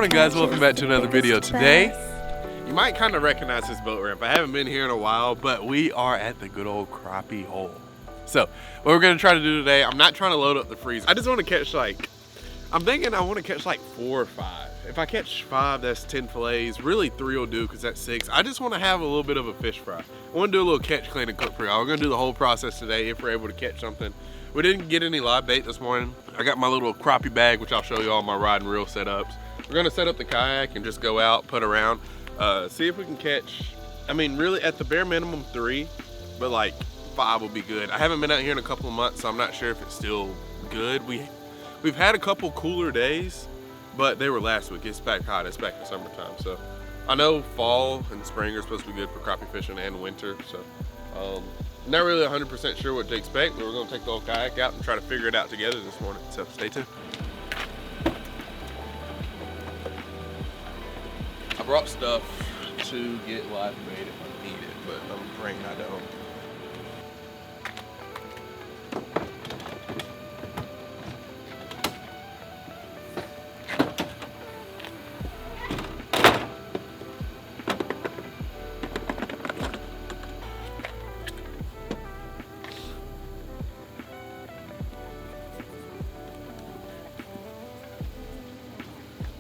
morning, guys. Welcome back to another video. Today, you might kind of recognize this boat ramp. I haven't been here in a while, but we are at the good old crappie hole. So what we're gonna try to do today, I'm not trying to load up the freezer. I just want to catch I'm thinking I want to catch like 4 or 5. If I catch 5, that's 10 fillets. Really 3 will do because that's 6. I just want to have a little bit of a fish fry. I want to do a little catch, clean, and cook for y'all. We're gonna do the whole process today if we're able to catch something. We didn't get any live bait this morning. I got my little crappie bag, which I'll show you all my rod and reel setups. We're gonna set up the kayak and just go out, put around, see if we can catch, I mean, really at the bare minimum 3, but like 5 will be good. I haven't been out here in a couple of months, so I'm not sure if it's still good. We've had a couple cooler days, but they were last week. It's back hot, it's back in summertime. So I know fall and spring are supposed to be good for crappie fishing and winter. So not really 100% sure what to expect, but we're gonna take the whole kayak out and try to figure it out together this morning. So stay tuned. I brought stuff to get live bait if I need it, but I'm praying I don't.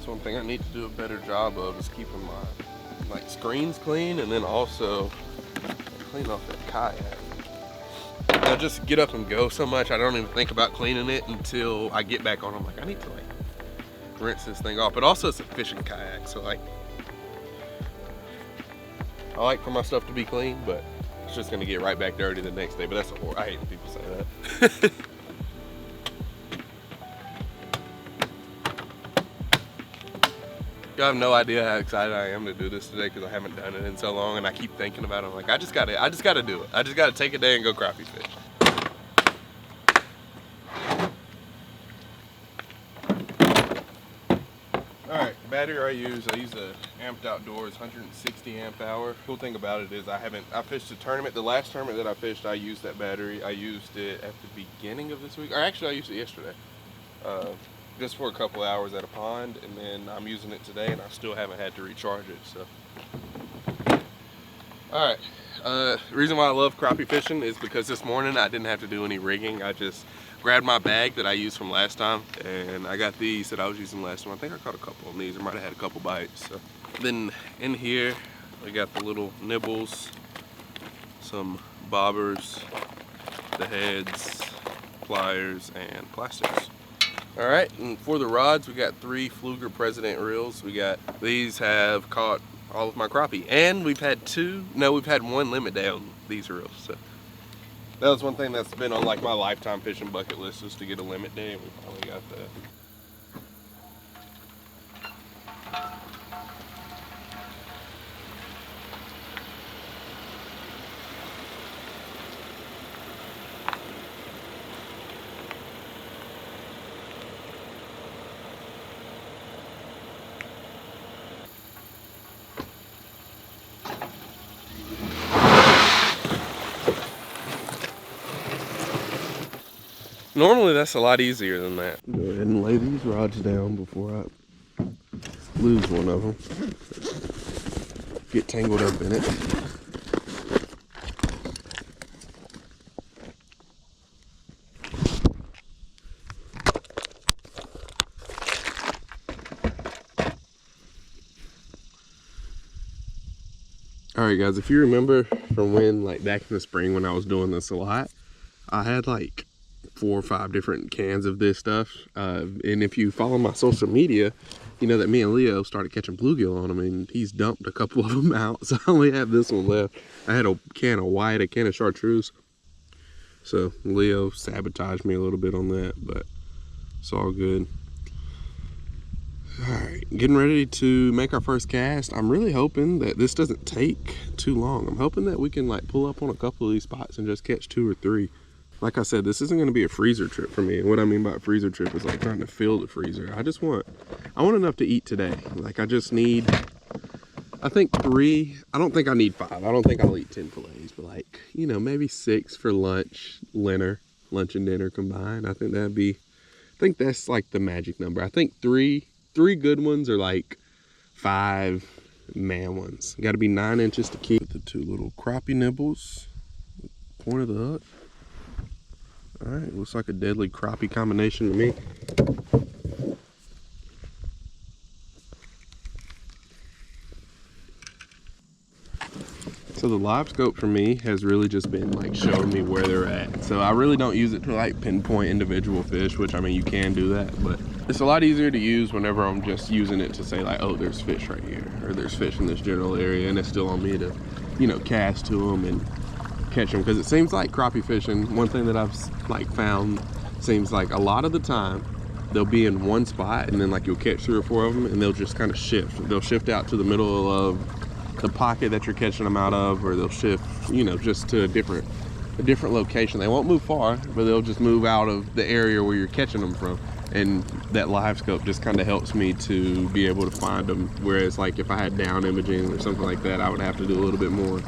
One thing I need to do a better job of is keeping my screens clean, and then also clean off that kayak. I just get up and go so much I don't even think about cleaning it until I get back on. I'm like, I need to rinse this thing off. But also it's a fishing kayak, so I like for my stuff to be clean, but it's just gonna get right back dirty the next day. But that's a horror. I hate when people say that. You have no idea how excited I am to do this today because I haven't done it in so long, and I keep thinking about it. I'm like, I just gotta do it. I just gotta take a day and go crappie fish. All right, the battery I use a Amped Outdoors 160 amp hour. Cool thing about it is I fished a tournament. The last tournament that I fished, I used that battery. I used it at the beginning of this week, or actually I used it yesterday. Just for a couple hours at a pond, and then I'm using it today and I still haven't had to recharge it. So all right, the reason why I love crappie fishing is because this morning I didn't have to do any rigging. I just grabbed my bag that I used from last time, and I got these that I was using last time. I think I caught a couple on these. I might have had a couple bites. So then in here we got the little nibbles, some bobbers, the heads, pliers, and plastics. All right, and for the rods, we got 3 Fluger President reels. These have caught all of my crappie, and we've had 1 limit day on these reels. So that was one thing that's been on like my lifetime fishing bucket list, is to get a limit day, and we finally got that. Normally that's a lot easier than that. Go ahead and lay these rods down before I lose one of them. Get tangled up in it. All right, guys, if you remember from when, back in the spring when I was doing this a lot, I had 4 or 5 different cans of this stuff. And if you follow my social media, you know that me and Leo started catching bluegill on them, and he's dumped a couple of them out. So I only have this one left. I had a can of white, a can of chartreuse. So Leo sabotaged me a little bit on that, but it's all good. All right, getting ready to make our first cast. I'm really hoping that this doesn't take too long. I'm hoping that we can pull up on a couple of these spots and just catch 2 or 3. Like I said, this isn't going to be a freezer trip for me. And what I mean by a freezer trip is trying to fill the freezer. I want enough to eat today. I just need, I think 3. I don't think I need 5. I don't think I'll eat 10 fillets, but maybe 6 for lunch and dinner combined. I think that's the magic number. I think 3 3 good ones are like 5 man ones. Got to be 9 inches to keep. The 2 little crappie nibbles. Point of the hook. All right, looks like a deadly crappie combination to me. So the live scope for me has really just been like showing me where they're at. So I really don't use it to like pinpoint individual fish, which I mean, you can do that, but it's a lot easier to use whenever I'm just using it to say like, oh, there's fish right here, or there's fish in this general area, and it's still on me to, you know, cast to them and catch them. Because it seems like crappie fishing, one thing that I've like found, seems like a lot of the time they'll be in one spot and then like you'll catch 3 or 4 of them and they'll just kind of shift. They'll shift out to the middle of the pocket that you're catching them out of, or they'll shift, you know, just to a different location. They won't move far, but they'll just move out of the area where you're catching them from. And that live scope just kind of helps me to be able to find them. Whereas like if I had down imaging or something like that, I would have to do a little bit more.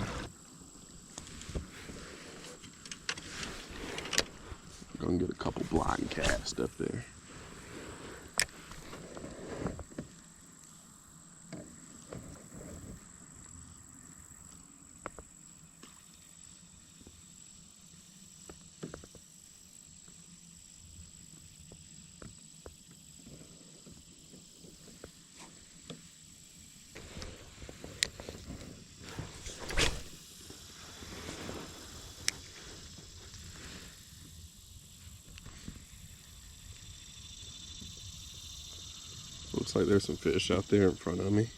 I'm gonna get a couple blind casts up there. Looks like there's some fish out there in front of me.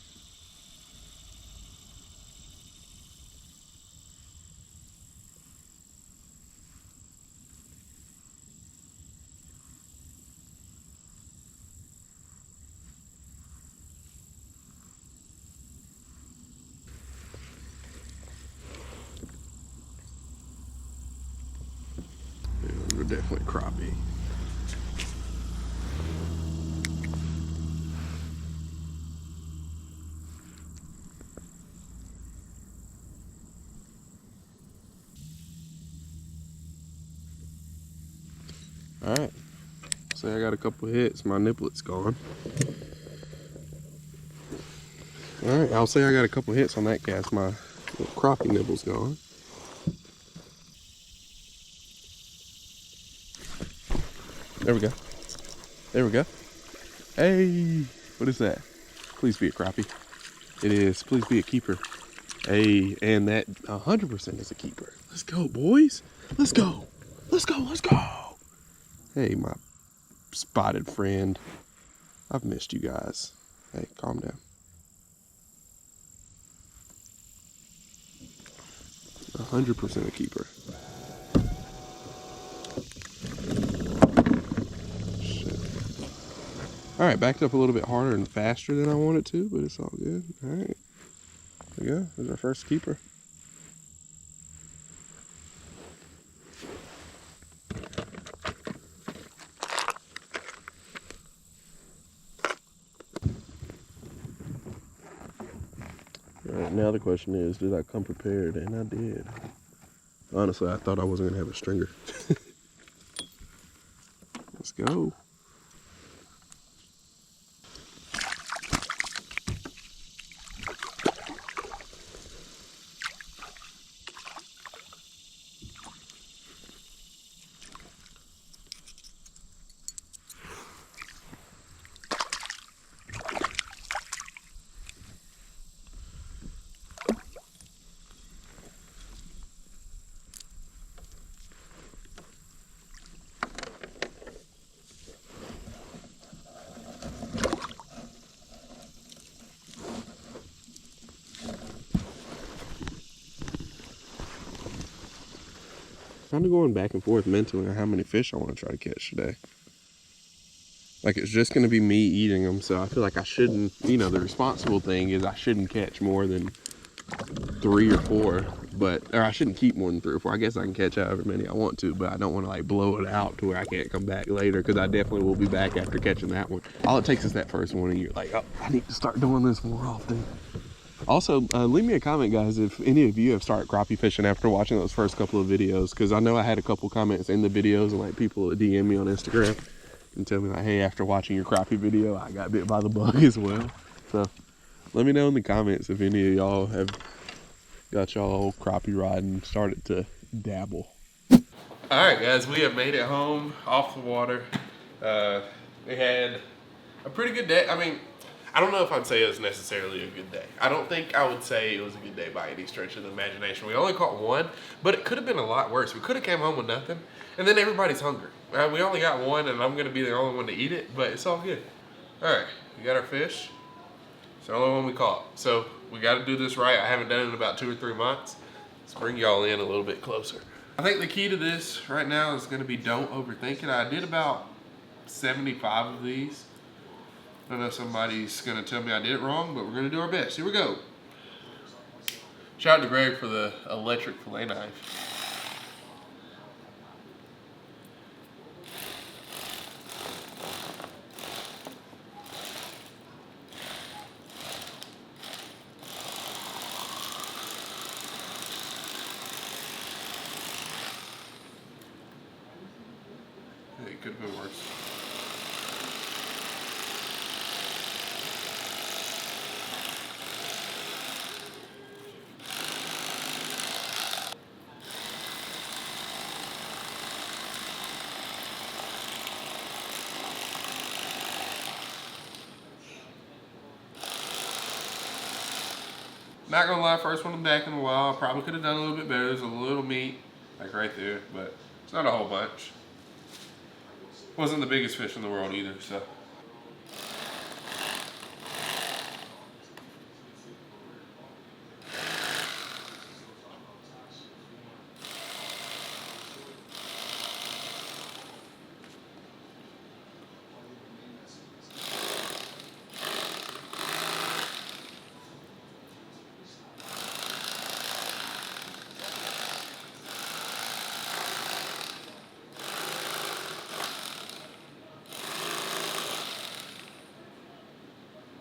Yeah, they're definitely crappie. All right, say I got a couple hits, my niblet's gone. All right, I'll say I got a couple hits on that cast, my little crappie nibble's gone. There we go. There we go. Hey, what is that? Please be a crappie. It is, please be a keeper. Hey, and that 100% is a keeper. Let's go, boys. Let's go. Let's go, let's go. Hey, my spotted friend. I've missed you guys. Hey, calm down. 100% a keeper. Shit. All right, backed up a little bit harder and faster than I wanted to, but it's all good. All right, there we go. There's our first keeper. Alright, now the question is, did I come prepared? And I did. Honestly, I thought I wasn't going to have a stringer. Let's go. Kind of going back and forth mentally on how many fish I want to try to catch today. Like, it's just going to be me eating them, so I feel like I shouldn't, you know, the responsible thing is I shouldn't catch more than 3 or 4, or I shouldn't keep more than 3 or 4. I guess I can catch however many I want to, but I don't want to like blow it out to where I can't come back later, because I definitely will be back after catching that one. All it takes is that first one and you're like, oh, I need to start doing this more often. Also, leave me a comment, guys, if any of you have started crappie fishing after watching those first couple of videos, because I know I had a couple comments in the videos and like people that DM me on Instagram and tell me like, hey, after watching your crappie video, I got bit by the bug as well. So let me know in the comments if any of y'all have got y'all crappie rod and started to dabble. All right, guys, we have made it home off the water. We had a pretty good day. I mean, I don't know if I'd say it was necessarily a good day. I don't think I would say it was a good day by any stretch of the imagination. We only caught one, but it could have been a lot worse. We could have came home with nothing, and then everybody's hungry. We only got one, and I'm going to be the only one to eat it, but it's all good. All right, we got our fish. It's the only one we caught. So we got to do this right. I haven't done it in about 2 or 3 months. Let's bring y'all in a little bit closer. I think the key to this right now is going to be don't overthink it. I did about 75 of these. I know somebody's going to tell me I did it wrong, but we're going to do our best. Here we go. Shout out to Greg for the electric fillet knife. It could have been worse. Not gonna lie, first one I'm back in a while. I probably could have done a little bit better. There's a little meat, like right there, but it's not a whole bunch. Wasn't the biggest fish in the world either, so.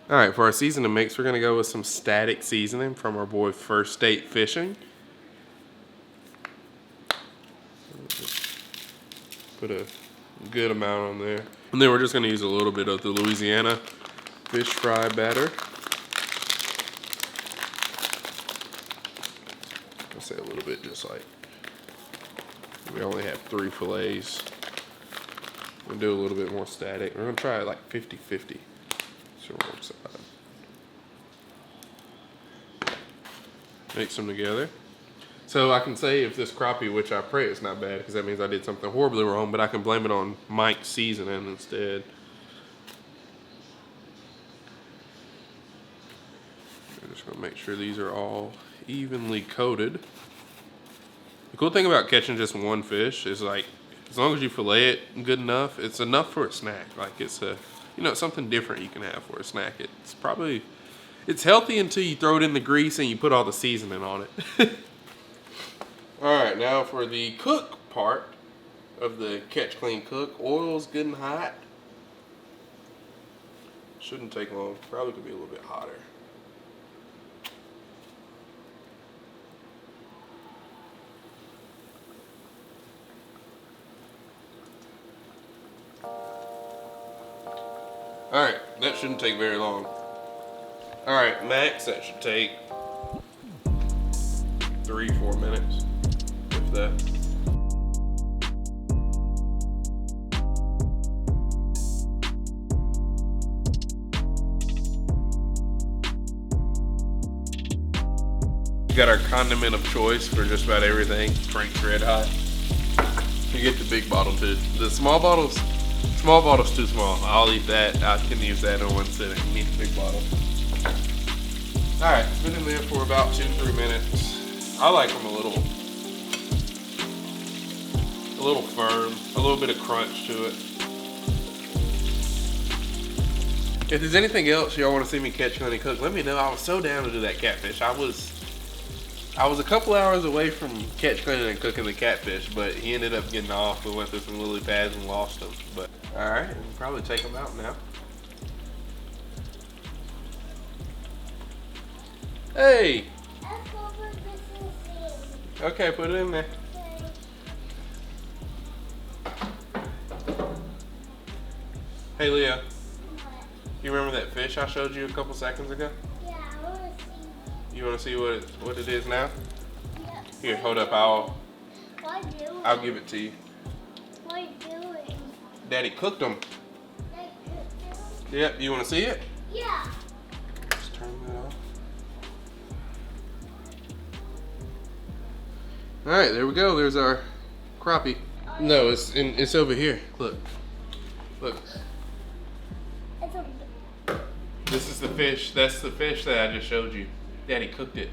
All right, for our seasoning mix, we're gonna go with some static seasoning from our boy First State Fishing. Put a good amount on there. And then we're just gonna use a little bit of the Louisiana fish fry batter. I'll say a little bit, just like we only have 3 fillets. We'll do a little bit more static. We're gonna try it like 50-50. So one side. Mix them together. So I can say if this crappie, which I pray it's not bad, because that means I did something horribly wrong, but I can blame it on Mike's seasoning instead. I'm just gonna make sure these are all evenly coated. The cool thing about catching just one fish is like, as long as you fillet it good enough, it's enough for a snack. Like it's a, you know, something different you can have for a snack. It's probably, it's healthy until you throw it in the grease and you put all the seasoning on it. All right, now for the cook part of the Catch Clean Cook. Oil's good and hot. Shouldn't take long. Probably could be a little bit hotter. All right, that shouldn't take very long. All right, max, that should take 3-4 minutes, if that. We got our condiment of choice for just about everything. Frank's Red Hot. You get the big bottle too. The small bottle's too small. I'll eat that. I can use that in one sitting. You need the big bottle. All right, it's been in there for about 2-3 minutes. I like them a little firm, a little bit of crunch to it. If there's anything else y'all want to see me catch, honey, cook, let me know. I was so down to do that catfish. I was a couple hours away from catch cleaning and cooking the catfish, but he ended up getting off. We went through some lily pads and lost him. But all right, we can probably take him out now. Hey. Okay, put it in there. Hey Leah, you remember that fish I showed you a couple seconds ago? Yeah, I want to see. You want to see what it is now? Yeah. Here, hold up. What are you doing? I'll give it to you. What are you doing? Daddy cooked them. Like, Yep. You want to see it? yeah. Just turn it off. All right, there we go. There's our crappie. No, it's over here. Look. Look. It's a, This is the fish. That's the fish that I just showed you. Daddy cooked it.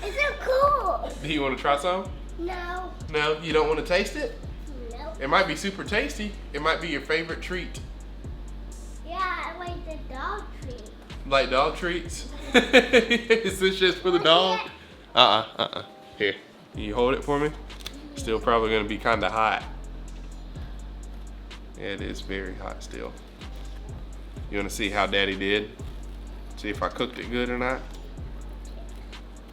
it's so cool. Do you want to try some? No. No, you don't want to taste it? No. It might be super tasty. It might be your favorite treat. Yeah, I like the dog treat. Like dog treats? Is this just for the dog? Here, can you hold it for me? Still probably gonna be kinda hot. It is very hot still. You wanna see how Daddy did? See if I cooked it good or not?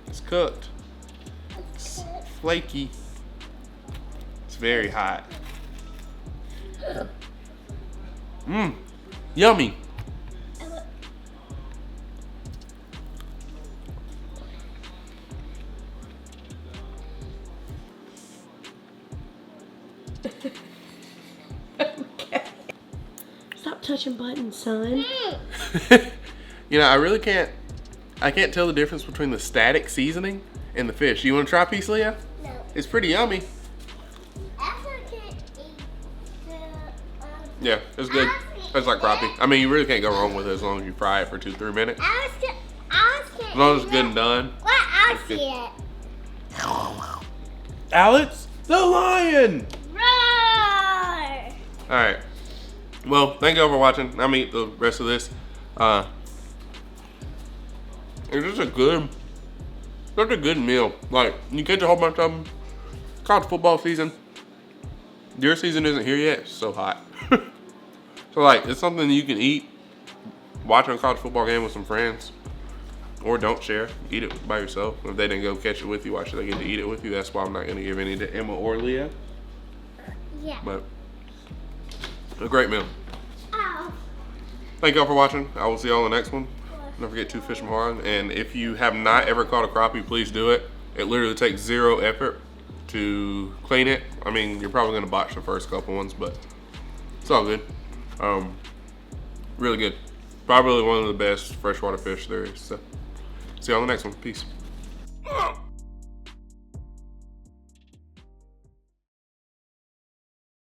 It's cooked. It's flaky. It's very hot. Mmm, yummy. Okay. Stop touching buttons, son. You know, I can't tell the difference between the static seasoning and the fish. You want to try a piece, Leah? No. It's pretty yummy. After I can eat the, Yeah, it's good. It's like crappie. I mean, you really can't go wrong with it as long as you fry it for 2-3 minutes. I was As long as it's good and done. What I It's see good. it. Alex, the lion! Roar! Alright. Well, thank you all for watching. I'll eat the rest of this. It's just such a good meal. Like, you catch a whole bunch of them. College football season. Deer season isn't here yet. It's so hot. So, like, it's something you can eat watching a college football game with some friends. Or don't share. Eat it by yourself. If they didn't go catch it with you, why should they get to eat it with you? That's why I'm not going to give any to Emma or Leah. Yeah. But a great meal. Ow. Thank y'all for watching. I will see y'all in the next one. Don't forget to fish them hard. And if you have not ever caught a crappie, please do it. It literally takes 0 effort to clean it. I mean, you're probably going to botch the first couple ones, but it's all good. Really good. Probably one of the best freshwater fish there is. So, see y'all in the next one. Peace.